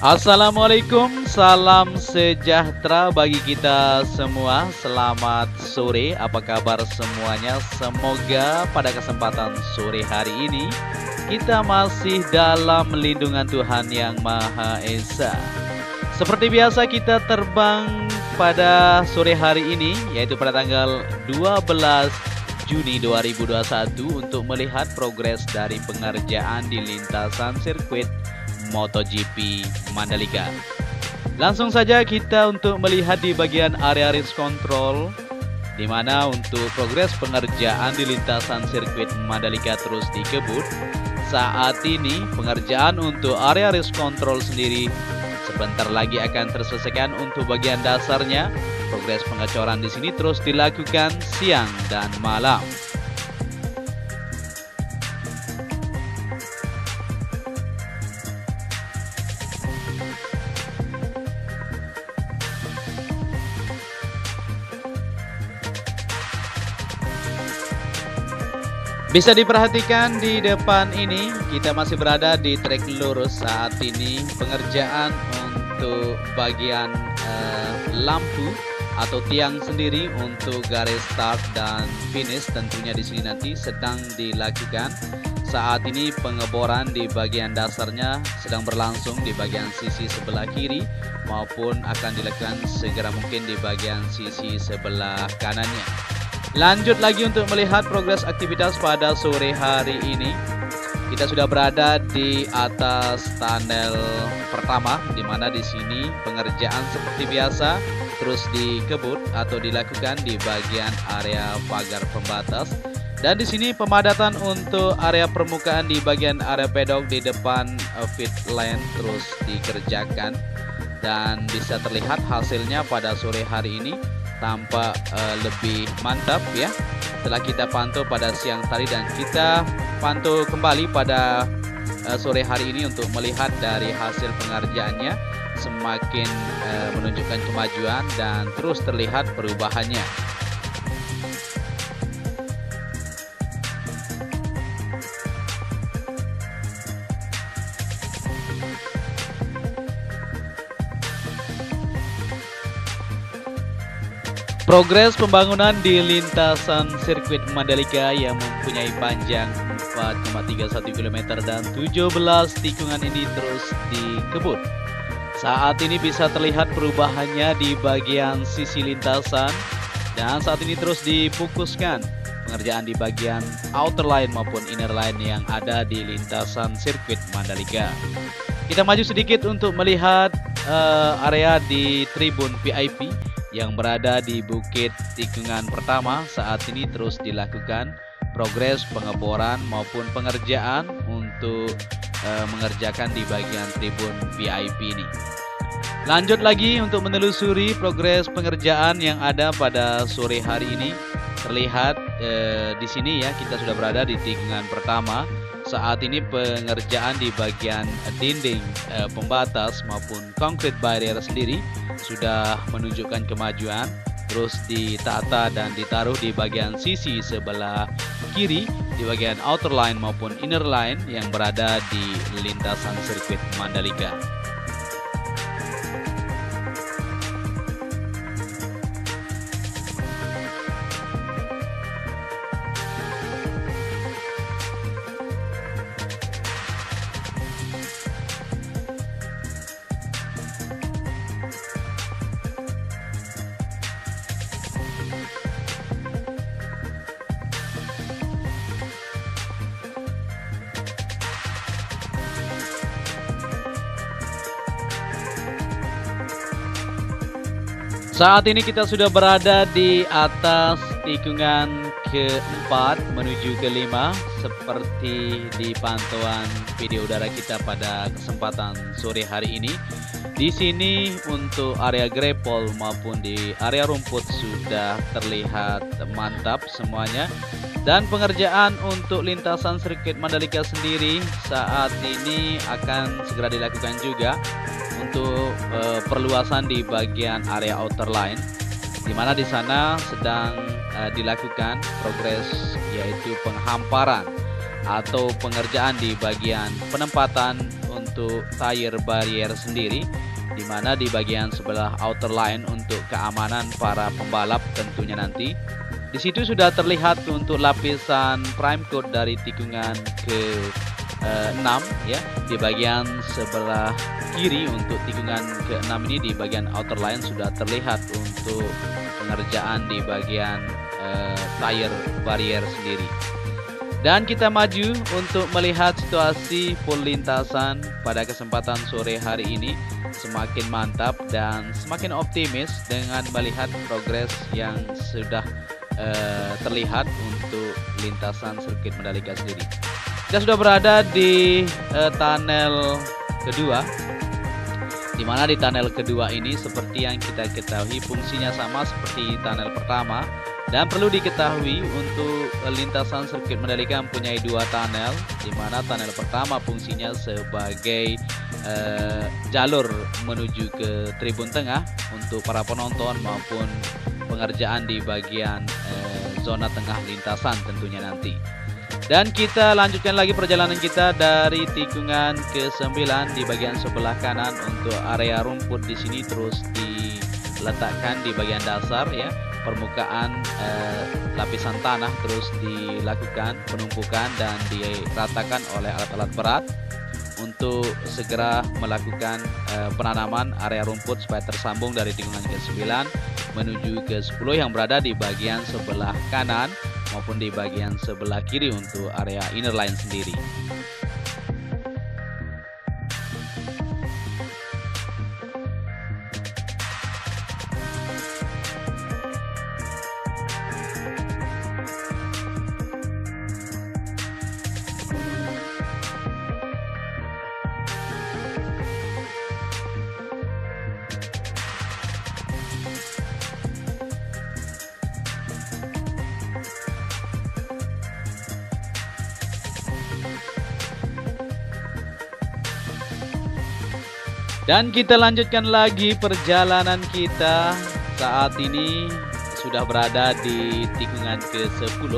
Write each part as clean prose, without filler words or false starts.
Assalamualaikum, salam sejahtera bagi kita semua. Selamat sore, apa kabar semuanya? Semoga pada kesempatan sore hari ini kita masih dalam lindungan Tuhan Yang Maha Esa. Seperti biasa kita terbang pada sore hari ini, yaitu pada tanggal 12 Juni 2021 untuk melihat progres dari pengerjaan di lintasan sirkuit MotoGP Mandalika. Langsung saja kita untuk melihat di bagian area race control, di mana untuk progres pengerjaan di lintasan sirkuit Mandalika terus dikebut. Saat ini pengerjaan untuk area race control sendiri sebentar lagi akan terselesaikan untuk bagian dasarnya. Progres pengecoran di sini terus dilakukan siang dan malam. Bisa diperhatikan di depan ini kita masih berada di trek lurus. Saat ini pengerjaan untuk bagian lampu atau tiang sendiri untuk garis start dan finish tentunya di sini nanti sedang dilakukan. Saat ini pengeboran di bagian dasarnya sedang berlangsung di bagian sisi sebelah kiri maupun akan dilakukan segera mungkin di bagian sisi sebelah kanannya. Lanjut lagi untuk melihat progres aktivitas pada sore hari ini. Kita sudah berada di atas tunnel pertama, di mana di sini pengerjaan seperti biasa terus dikebut atau dilakukan di bagian area pagar pembatas. Dan di sini pemadatan untuk area permukaan di bagian area pedok di depan pit lane terus dikerjakan dan bisa terlihat hasilnya pada sore hari ini tampak lebih mantap ya. Setelah kita pantau pada siang tadi dan kita pantau kembali pada sore hari ini untuk melihat dari hasil pengerjaannya semakin menunjukkan kemajuan dan terus terlihat perubahannya. Progres pembangunan di lintasan sirkuit Mandalika yang mempunyai panjang 4,31 km dan 17 tikungan ini terus dikebut. Saat ini bisa terlihat perubahannya di bagian sisi lintasan dan saat ini terus difokuskan pengerjaan di bagian outer line maupun inner line yang ada di lintasan sirkuit Mandalika. Kita maju sedikit untuk melihat area di tribun VIP yang berada di bukit tikungan pertama. Saat ini terus dilakukan progres pengeboran maupun pengerjaan untuk mengerjakan di bagian tribun VIP ini. Lanjut lagi untuk menelusuri progres pengerjaan yang ada pada sore hari ini. Terlihat di sini ya, kita sudah berada di tikungan pertama. Saat ini pengerjaan di bagian dinding pembatas maupun concrete barrier sendiri sudah menunjukkan kemajuan, terus ditata dan ditaruh di bagian sisi sebelah kiri di bagian outer line maupun inner line yang berada di lintasan sirkuit Mandalika. Saat ini kita sudah berada di atas tikungan keempat menuju kelima seperti di pantauan video udara kita pada kesempatan sore hari ini. Di sini untuk area grapple maupun di area rumput sudah terlihat mantap semuanya. Dan pengerjaan untuk lintasan sirkuit Mandalika sendiri saat ini akan segera dilakukan juga untuk perluasan di bagian area outer line, di mana di sana sedang dilakukan progres yaitu penghamparan atau pengerjaan di bagian penempatan untuk tire barrier sendiri, di mana di bagian sebelah outer line untuk keamanan para pembalap tentunya nanti. Di situ sudah terlihat untuk lapisan prime coat dari tikungan ke-6 ya. Di bagian sebelah kiri untuk tikungan ke-6 ini di bagian outer line sudah terlihat untuk pengerjaan di bagian tire barrier sendiri. Dan kita maju untuk melihat situasi full lintasan pada kesempatan sore hari ini. Semakin mantap dan semakin optimis dengan melihat progres yang sudah terlihat untuk lintasan sirkuit Mandalika sendiri. Kita sudah berada di tunnel kedua, di mana di tunnel kedua ini seperti yang kita ketahui fungsinya sama seperti tunnel pertama. Dan perlu diketahui untuk lintasan sirkuit Mandalika mempunyai dua tunnel, di mana tunnel pertama fungsinya sebagai jalur menuju ke tribun tengah untuk para penonton maupun pengerjaan di bagian zona tengah lintasan tentunya nanti. Dan kita lanjutkan lagi perjalanan kita dari tikungan ke-9 di bagian sebelah kanan untuk area rumput di sini terus diletakkan di bagian dasar ya. Permukaan lapisan tanah terus dilakukan penumpukan dan diratakan oleh alat-alat berat untuk segera melakukan penanaman area rumput supaya tersambung dari tikungan ke-9 menuju ke-10 yang berada di bagian sebelah kanan maupun di bagian sebelah kiri untuk area inner line sendiri. Dan kita lanjutkan lagi perjalanan kita. Saat ini sudah berada di tikungan ke-10.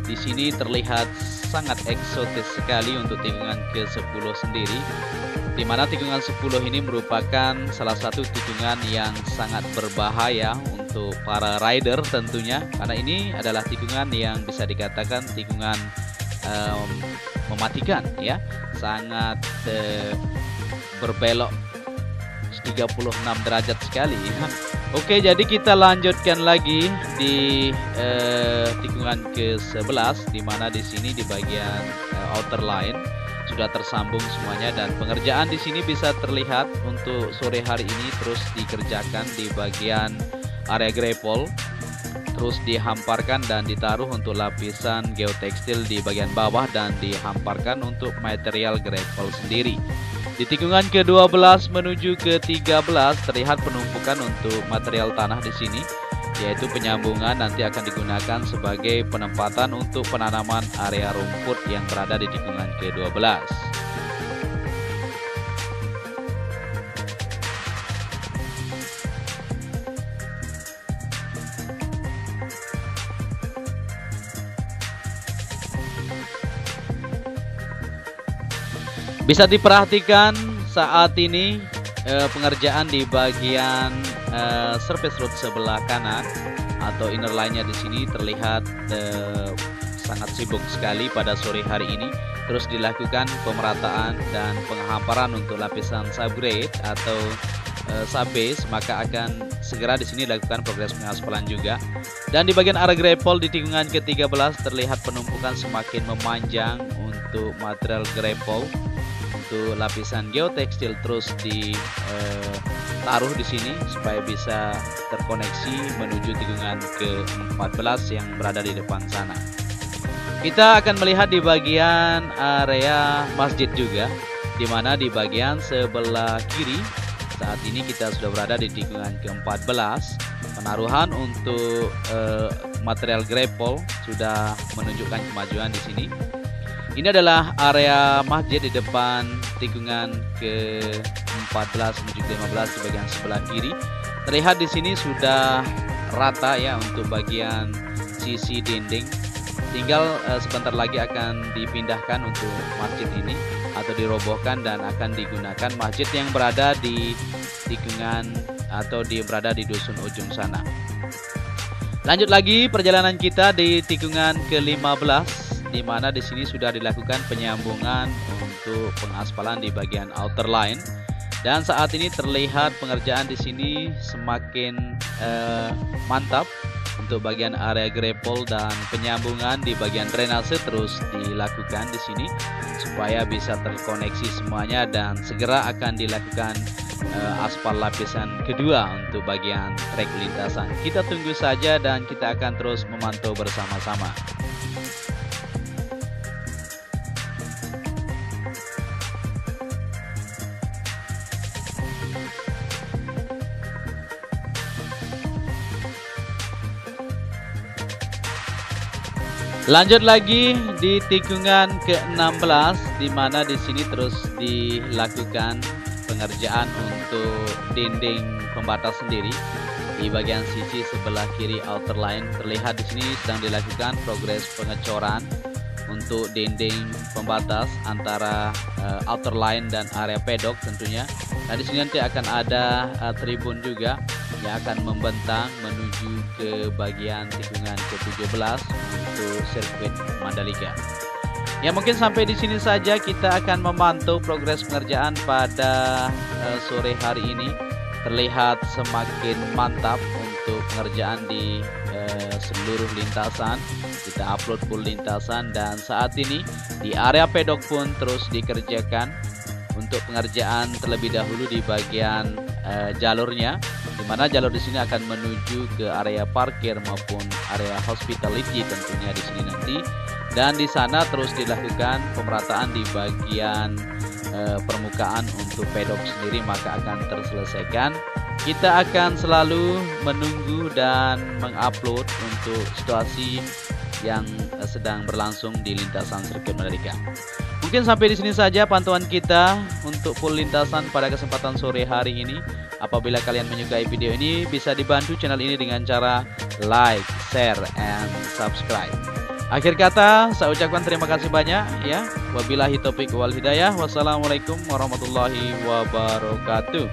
Di sini terlihat sangat eksotis sekali untuk tikungan ke-10 sendiri, di mana tikungan 10 ini merupakan salah satu tikungan yang sangat berbahaya untuk para rider tentunya, karena ini adalah tikungan yang bisa dikatakan tikungan mematikan ya, sangat berbelok 36 derajat sekali ya. Oke, jadi kita lanjutkan lagi di tikungan ke-11, di mana di sini di bagian outer line sudah tersambung semuanya dan pengerjaan di sini bisa terlihat untuk sore hari ini terus dikerjakan di bagian area grapple, terus dihamparkan dan ditaruh untuk lapisan geotekstil di bagian bawah dan dihamparkan untuk material grapple sendiri. Di tikungan ke-12 menuju ke-13 terlihat penumpukan untuk material tanah di sini, yaitu penyambungan nanti akan digunakan sebagai penempatan untuk penanaman area rumput yang berada di tikungan ke-12. Bisa diperhatikan saat ini pengerjaan di bagian surface road sebelah kanan atau inner line-nya di sini terlihat sangat sibuk sekali pada sore hari ini. Terus dilakukan pemerataan dan penghamparan untuk lapisan subgrade atau subbase, maka akan segera di sini dilakukan progres pengaspalan juga. Dan di bagian area grapple di tikungan ke-13 terlihat penumpukan semakin memanjang untuk material grapple. Untuk lapisan geotekstil terus ditaruh di sini supaya bisa terkoneksi menuju tikungan ke-14 yang berada di depan sana. Kita akan melihat di bagian area masjid juga, di mana di bagian sebelah kiri saat ini kita sudah berada di tikungan ke-14. Penaruhan untuk material grapple sudah menunjukkan kemajuan di sini. Ini adalah area masjid di depan tikungan ke-14 menuju ke-15 di bagian sebelah kiri. Terlihat di sini sudah rata ya untuk bagian sisi dinding. Tinggal sebentar lagi akan dipindahkan untuk masjid ini atau atau dirobohkan dan akan digunakan masjid yang berada di tikungan atau berada di dusun ujung sana. Lanjut lagi perjalanan kita di tikungan ke-15, di mana di sini sudah dilakukan penyambungan untuk pengaspalan di bagian outer line. Dan saat ini terlihat pengerjaan di sini semakin mantap untuk bagian area grapple, dan penyambungan di bagian drainase terus dilakukan di sini supaya bisa terkoneksi semuanya, dan segera akan dilakukan aspal lapisan kedua untuk bagian trek lintasan. Kita tunggu saja dan kita akan terus memantau bersama-sama. Lanjut lagi di tikungan ke-16, di mana di sini terus dilakukan pengerjaan untuk dinding pembatas sendiri. Di bagian sisi sebelah kiri outer line terlihat di sini sedang dilakukan progres pengecoran untuk dinding pembatas antara outer line dan area pedok tentunya. Nah, di sini nanti akan ada tribun juga yang akan membentang menuju ke bagian tikungan ke-17 untuk sirkuit Mandalika. Ya, mungkin sampai di sini saja kita akan memantau progres pengerjaan pada sore hari ini. Terlihat semakin mantap untuk pengerjaan di seluruh lintasan. Kita upload full lintasan, dan saat ini di area pedok pun terus dikerjakan untuk pengerjaan terlebih dahulu di bagian jalurnya, di mana jalur di sini akan menuju ke area parkir maupun area hospitality tentunya di sini nanti. Dan di sana terus dilakukan pemerataan di bagian permukaan untuk pedok sendiri, maka akan terselesaikan. Kita akan selalu menunggu dan mengupload untuk situasi yang sedang berlangsung di lintasan sirkuit Mandalika. Mungkin sampai di sini saja pantauan kita untuk full lintasan pada kesempatan sore hari ini. Apabila kalian menyukai video ini, bisa dibantu channel ini dengan cara like, share, and subscribe. Akhir kata, saya ucapkan terima kasih banyak ya. Wabillahi taufiq wal hidayah. Wassalamualaikum warahmatullahi wabarakatuh.